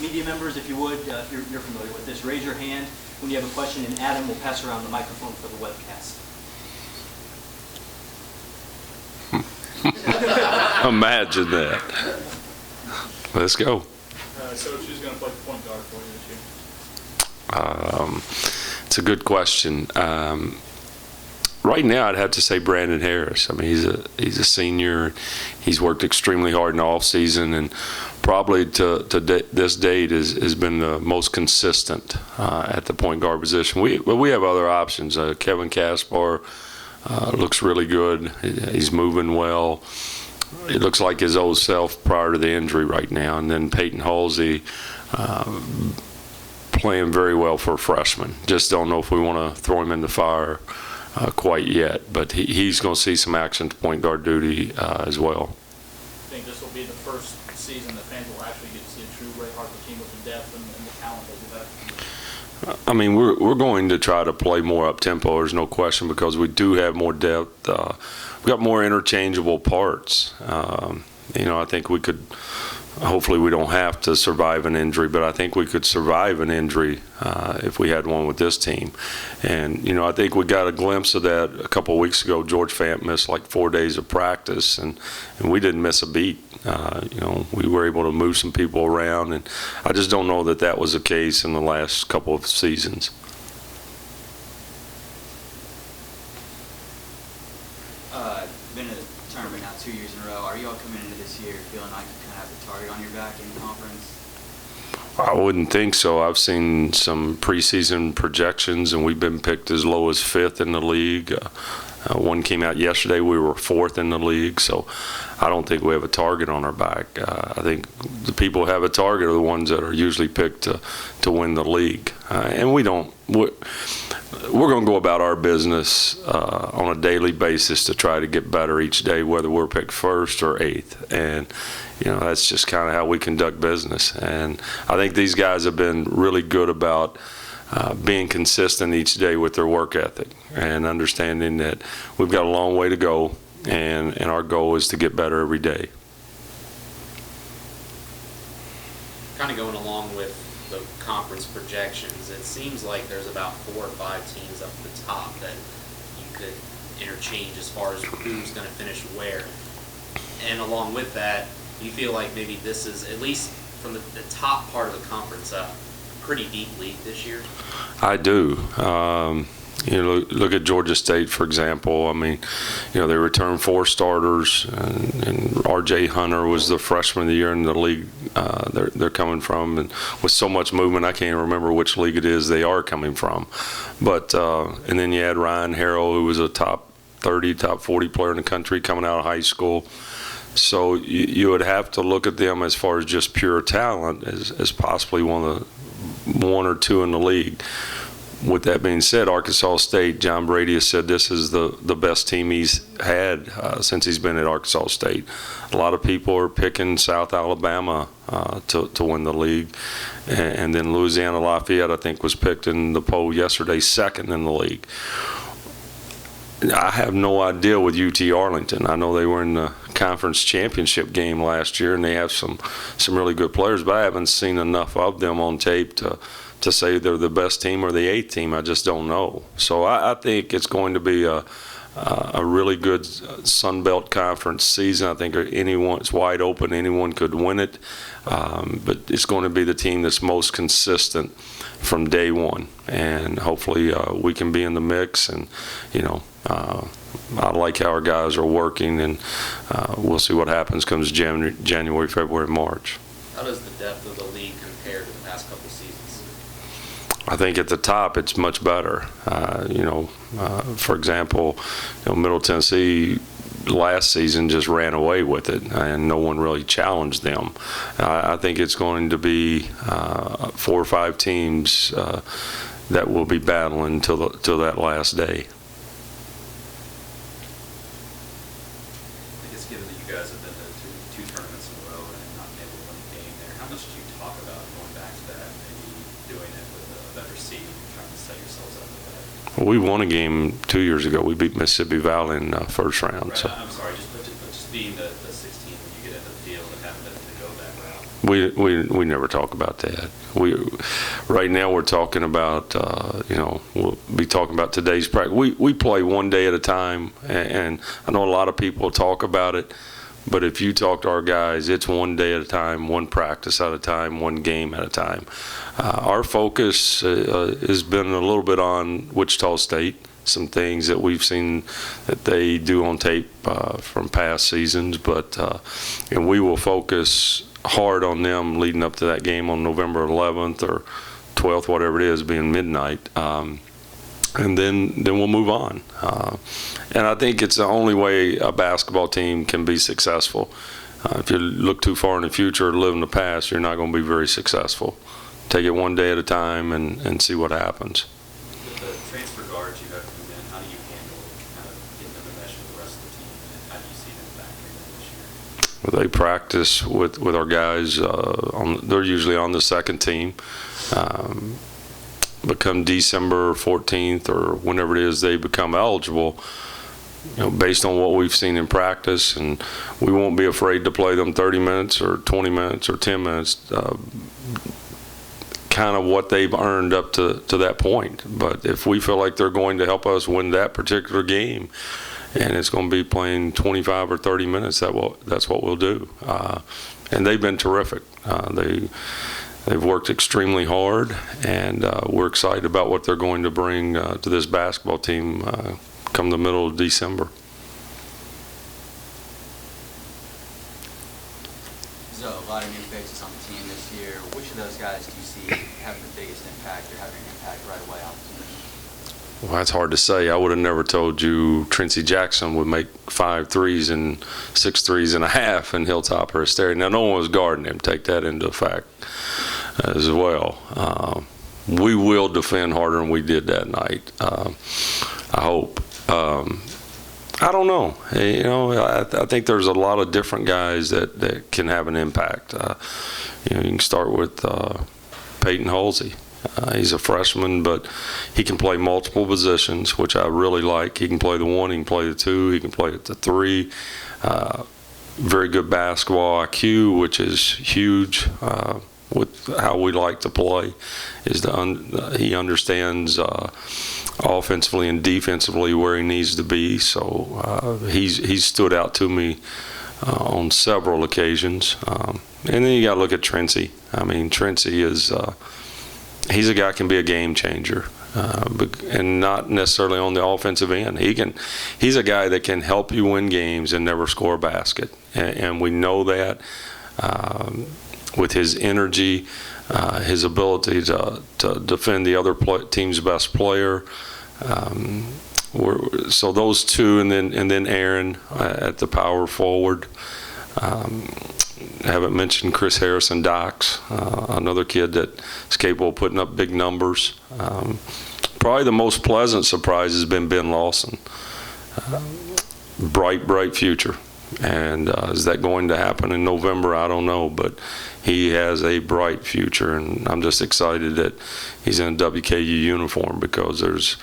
Media members, if you would, if you're familiar with this, raise your hand when you have a question, and Adam will pass around the microphone for the webcast. Imagine that. Let's go. So who's going to play point guard for you this year? It's a good question. Right now, I'd have to say Brandon Harris. I mean, he's a senior. He's worked extremely hard in the off season, and probably to this date has been the most consistent at the point guard position. We have other options. Kevin Caspar looks really good. He's moving well. It looks like his old self prior to the injury right now. And then Peyton Halsey playing very well for a freshman. Just don't know if we want to throw him in the fire quite yet. But he's going to see some action to point guard duty as well. I think this will be the first season that fans will actually get to see a true Ray Harper team with the depth and the talent that you have. I mean, we're going to try to play more up-tempo, there's no question, because we do have more depth. We've got more interchangeable parts. I think we could, hopefully we don't have to survive an injury, but I think we could survive an injury if we had one with this team. And, I think we got a glimpse of that a couple of weeks ago. George Fant missed like 4 days of practice, and we didn't miss a beat. We were able to move some people around, and I just don't know that that was the case in the last couple of seasons. Been in a tournament now 2 years in a row. Are you all coming into this year feeling like you kind of have the target on your back in the conference? I wouldn't think so. I've seen some preseason projections, and we've been picked as low as 5th in the league. One came out yesterday. We were 4th in the league, so I don't think we have a target on our back. I think the people who have a target are the ones that are usually picked to win the league. And we don't. We're going to go about our business on a daily basis to try to get better each day, whether we're picked 1st or 8th. And, that's just kind of how we conduct business. And I think these guys have been really good about being consistent each day with their work ethic and understanding that we've got a long way to go, and our goal is to get better every day. Kind of going along with the conference projections, it seems like there's about 4 or 5 teams up at the top that you could interchange as far as who's going to finish where. And along with that, you feel like maybe this is, at least from the top part of the conference, pretty deep league this year? I do. Look at Georgia State, for example. I mean, they returned 4 starters, and R.J. Hunter was the freshman of the year in the league they're coming from. And with so much movement, I can't remember which league it is they are coming from. But and then you had Ryan Harrell, who was a top 30, top 40 player in the country coming out of high school. So you would have to look at them as far as just pure talent as possibly one or two in the league. With that being said, Arkansas State, John Brady has said this is the best team he's had since he's been at Arkansas State. A lot of people are picking South Alabama to win the league. And then Louisiana Lafayette, I think, was picked in the poll yesterday 2nd in the league. I have no idea with UT Arlington. I know they were in the conference championship game last year, and they have some really good players, but I haven't seen enough of them on tape to say they're the best team or the 8th team. I just don't know. So I think it's going to be a really good Sun Belt Conference season. I think it's wide open. Anyone could win it. But it's going to be the team that's most consistent from day one. And hopefully we can be in the mix. And, I like how our guys are working. And we'll see what happens comes January, February, March. How does the depth of the league compare to the past couple seasons? I think at the top it's much better. For example, Middle Tennessee last season just ran away with it, and no one really challenged them. I think it's going to be 4 or 5 teams that will be battling till that last day. I guess given that you guys have been to two tournaments in a row and not been able to win a game there, how much do you talk about going back to that, maybe doing it with a better seed, trying to set yourselves up for that? Well, we won a game 2 years ago. We beat Mississippi Valley in the first round. Right, So. I'm sorry, just being the 16 when you get into the field and having to go that route. We never talk about that. Right now we're talking about, we'll be talking about today's practice. We play one day at a time, and I know a lot of people talk about it, but if you talk to our guys, it's one day at a time, one practice at a time, one game at a time. Our focus has been a little bit on Wichita State, some things that we've seen that they do on tape from past seasons, and we will focus hard on them leading up to that game on November 11th or 12th, whatever it is, being midnight. And then we'll move on. And I think it's the only way a basketball team can be successful. If you look too far in the future or live in the past, you're not going to be very successful. Take it one day at a time and see what happens. With the transfer guards you have come in, how do you handle kind of getting them to mesh with the rest of the team, and how do you see them factoring in this year? They practice with our guys. They're usually on the second team. Become December 14th or whenever it is they become eligible, based on what we've seen in practice, and we won't be afraid to play them 30 minutes or 20 minutes or 10 minutes, kind of what they've earned up to that point. But if we feel like they're going to help us win that particular game, and it's going to be playing 25 or 30 minutes, that's what we'll do. And they've been terrific. They've worked extremely hard, and we're excited about what they're going to bring to this basketball team come the middle of December. So a lot of new faces on the team this year. Which of those guys do you see having the biggest impact or having an impact right away on the team? Well, that's hard to say. I would have never told you Trincy Jackson would make 5 threes and 6 threes and a half in Hilltop or Hysteria. Now, no one was guarding him. Take that into effect as well. We will defend harder than we did that night. I hope. I don't know. I think there's a lot of different guys that can have an impact. You can start with Peyton Halsey. He's a freshman, but he can play multiple positions, which I really like. He can play the 1, he can play the 2, he can play the 3. Very good basketball IQ, which is huge with how we like to play. He understands offensively and defensively where he needs to be. So he's stood out to me on several occasions. And then you got to look at Trincy. I mean, Trincy is. He's a guy who can be a game changer, and not necessarily on the offensive end. He's a guy that can help you win games and never score a basket, and we know that with his energy, his ability to defend the other team's best player. So those two, and then Aaron at the power forward. Haven't mentioned Chris Harrison Docks, another kid that's capable of putting up big numbers. Probably the most pleasant surprise has been Ben Lawson. Bright future. And is that going to happen in November? I don't know, but he has a bright future, and I'm just excited that he's in a WKU uniform, because there's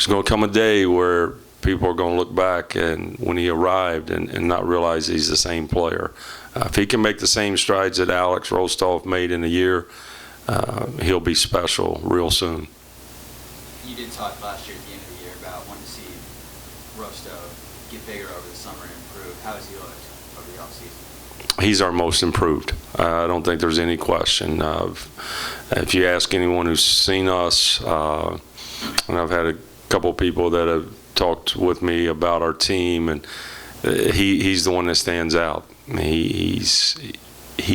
going to come a day where people are going to look back and when he arrived and not realize he's the same player. If he can make the same strides that Alex Rostov made in a year, he'll be special real soon. You did talk last year at the end of the year about wanting to see Rostov get bigger over the summer and improve. How has he looked over the offseason? He's our most improved. I don't think there's any question. If you ask anyone who's seen us, and I've had a couple of people that have talked with me about our team, and he's the one that stands out. He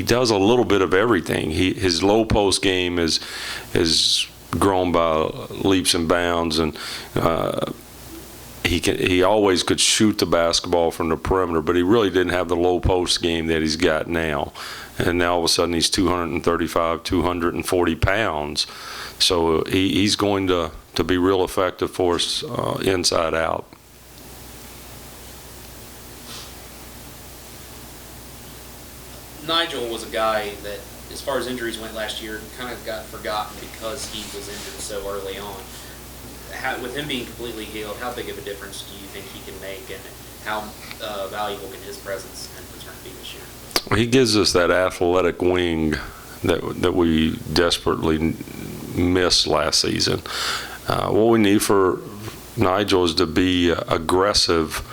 does a little bit of everything. His low post game is grown by leaps and bounds, and he always could shoot the basketball from the perimeter, but he really didn't have the low post game that he's got now. And now all of a sudden he's 235, 240 pounds. So he's going to be real effective for us inside out. Nigel was a guy that, as far as injuries went last year, kind of got forgotten because he was injured so early on. With him being completely healed, how big of a difference do you think he can make, and how valuable can his presence and return be this year? He gives us that athletic wing that we desperately missed last season. What we need for Nigel is to be aggressive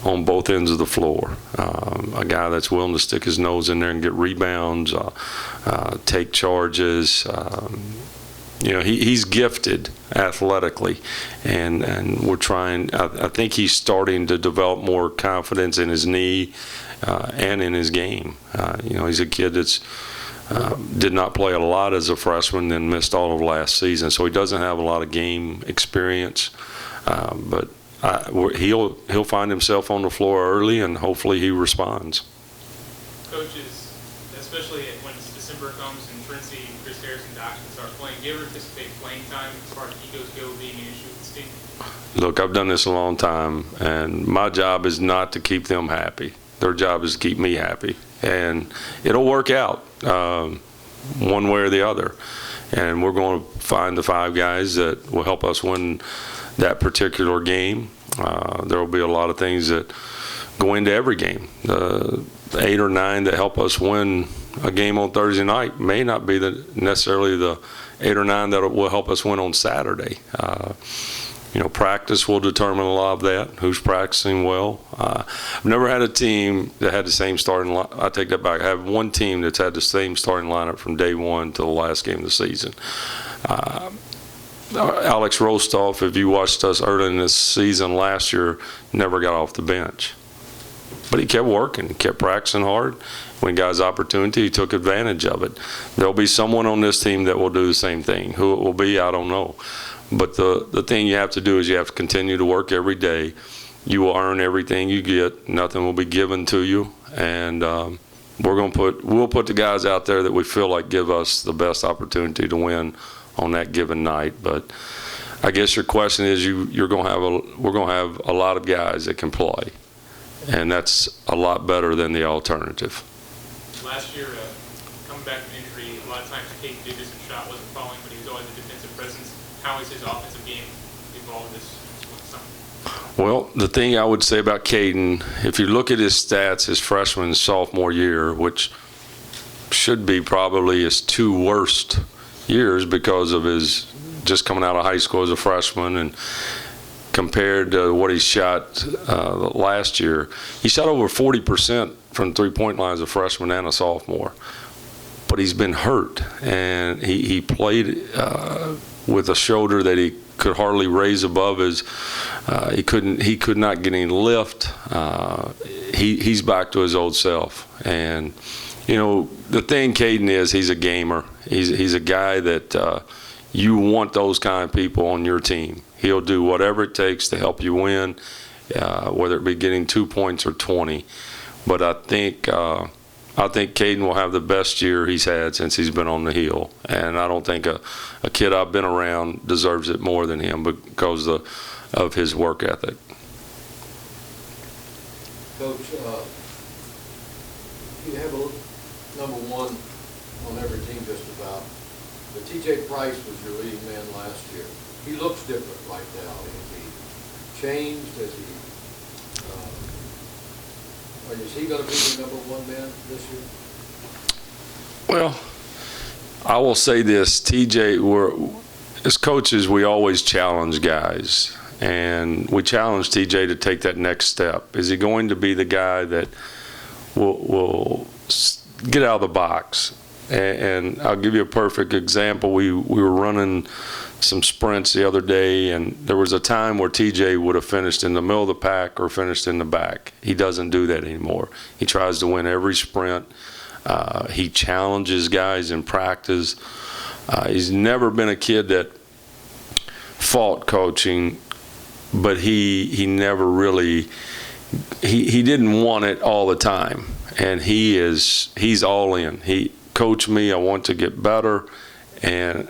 on both ends of the floor. A guy that's willing to stick his nose in there and get rebounds, take charges. He's gifted athletically, and we're trying. I think he's starting to develop more confidence in his knee and in his game. He's a kid that's did not play a lot as a freshman, then missed all of last season, so he doesn't have a lot of game experience. But he'll find himself on the floor early, and hopefully he responds. Coaches, especially when December comes and Trincy, Chris Harris, and Doxson start playing, do you ever anticipate playing time as far as egos go being an issue with this team? Look, I've done this a long time, and my job is not to keep them happy. Their job is to keep me happy, and it'll work out one way or the other. And we're going to find the 5 guys that will help us win that particular game. There will be a lot of things that go into every game. The 8 or 9 that help us win a game on Thursday night may not be necessarily the 8 or 9 that will help us win on Saturday. Practice will determine a lot of that, who's practicing well. I've never had a team that had the same starting line. I take that back. I have one team that's had the same starting lineup from day one to the last game of the season. Alex Rostoff, if you watched us early in this season last year, never got off the bench. But he kept working, kept practicing hard. When he got his opportunity, he took advantage of it. There'll be someone on this team that will do the same thing. Who it will be, I don't know. But the thing you have to do is you have to continue to work every day. You will earn everything you get. Nothing will be given to you. And we'll put the guys out there that we feel like give us the best opportunity to win on that given night. But I guess your question is we're going to have a lot of guys that can play, and that's a lot better than the alternative. Last year, coming back from injury, a lot of times Caden did this and shot wasn't falling, but he was always a defensive presence. How is his offensive game evolved this summer? Well, the thing I would say about Caden, if you look at his stats his freshman and sophomore year, which should be probably his 2 worst years because of his just coming out of high school as a freshman, and compared to what he shot last year, he shot over 40% from 3-point line as a freshman and a sophomore. But he's been hurt, and he played with a shoulder that he could hardly raise above his. He could not get any lift. He's back to his old self, and the thing, Caden, is he's a gamer. He's a guy that you want those kind of people on your team. He'll do whatever it takes to help you win, whether it be getting 2 points or 20. But I think Caden will have the best year he's had since he's been on the hill, and I don't think a kid I've been around deserves it more than him because of his work ethic. Coach, you have a number 1 on every team just about, but T.J. Price was your leading man last year. He looks different right now. Has he changed? Is he going to be the number 1 man this year? Well, I will say this, TJ, as coaches, we always challenge guys, and we challenge TJ to take that next step. Is he going to be the guy that will get out of the box? And I'll give you a perfect example. We were running some sprints the other day, and there was a time where TJ would have finished in the middle of the pack or finished in the back. He doesn't do that anymore. He tries to win every sprint. He challenges guys in practice. He's never been a kid that fought coaching, but he never really he didn't want it all the time, and he's all in. He coach me, I want to get better, and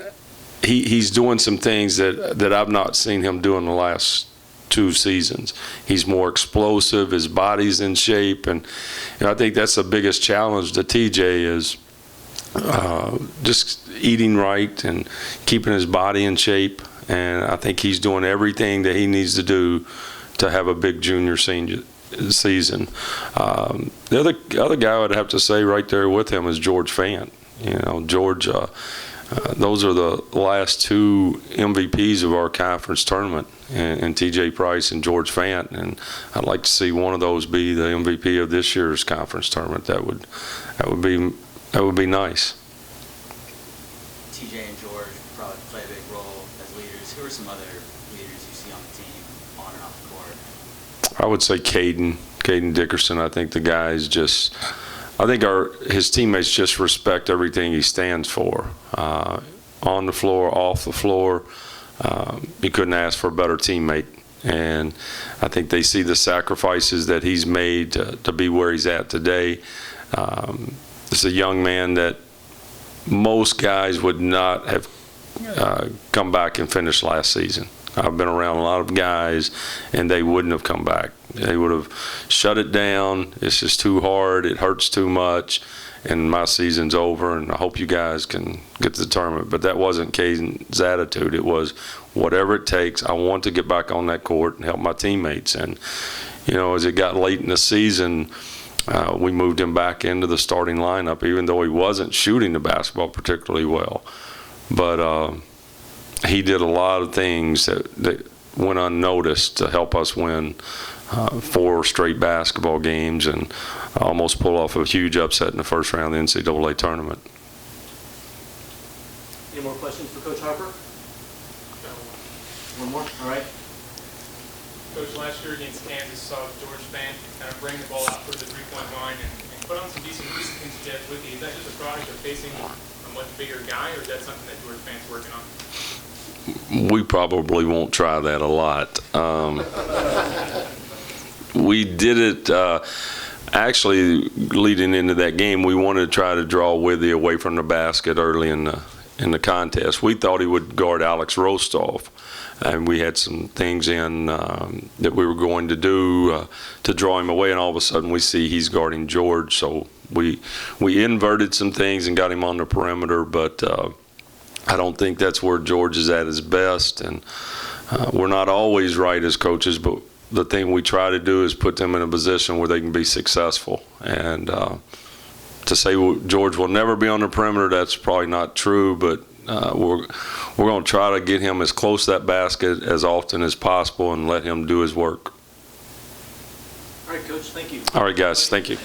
he's doing some things that I've not seen him do in the last 2 seasons. He's more explosive, his body's in shape, and I think that's the biggest challenge to TJ is just eating right and keeping his body in shape, and I think he's doing everything that he needs to do to have a big junior season. The other guy I'd have to say right there with him is George Fant. You know, George, those are the last two MVPs of our conference tournament, and T.J. Price and George Fant. And I'd like to see one of those be the MVP of this year's conference tournament. That would be nice. TJ and George probably play a big role as leaders. Who are some other leaders you see on the team, on and off the court? I would say Caden Dickerson. I think the guy's just, I think his teammates just respect everything he stands for. On the floor, off the floor, he couldn't ask for a better teammate. And I think they see the sacrifices that he's made to be where he's at today. It's a young man that most guys would not have come back and finished last season. I've been around a lot of guys, and they wouldn't have come back. They would have shut it down. It's just too hard. It hurts too much, and my season's over, and I hope you guys can get to the tournament. But that wasn't Caden's attitude. It was whatever it takes. I want to get back on that court and help my teammates. And, you know, as it got late in the season, we moved him back into the starting lineup, even though he wasn't shooting the basketball particularly well. But he did a lot of things that went unnoticed to help us win 4 straight basketball games and almost pull off a huge upset in the first round of the NCAA tournament. Any more questions for Coach Harper? One more? All right. Coach, last year against Kansas, saw George Fant kind of bring the ball out for the three-point line and put on some decent things with you. Is that just a product of facing a much bigger guy, or is that something that George Fant's working on? We probably won't try that a lot. We did it actually leading into that game. We wanted to try to draw Withy away from the basket early in the contest. We thought he would guard Alex Rostov, and we had some things in that we were going to do to draw him away, and all of a sudden we see he's guarding George. So we inverted some things and got him on the perimeter, but I don't think that's where George is at his best, and we're not always right as coaches, but the thing we try to do is put them in a position where they can be successful. And to say George will never be on the perimeter, that's probably not true, but we're going to try to get him as close to that basket as often as possible and let him do his work. All right, Coach, thank you. All right, guys, thank you.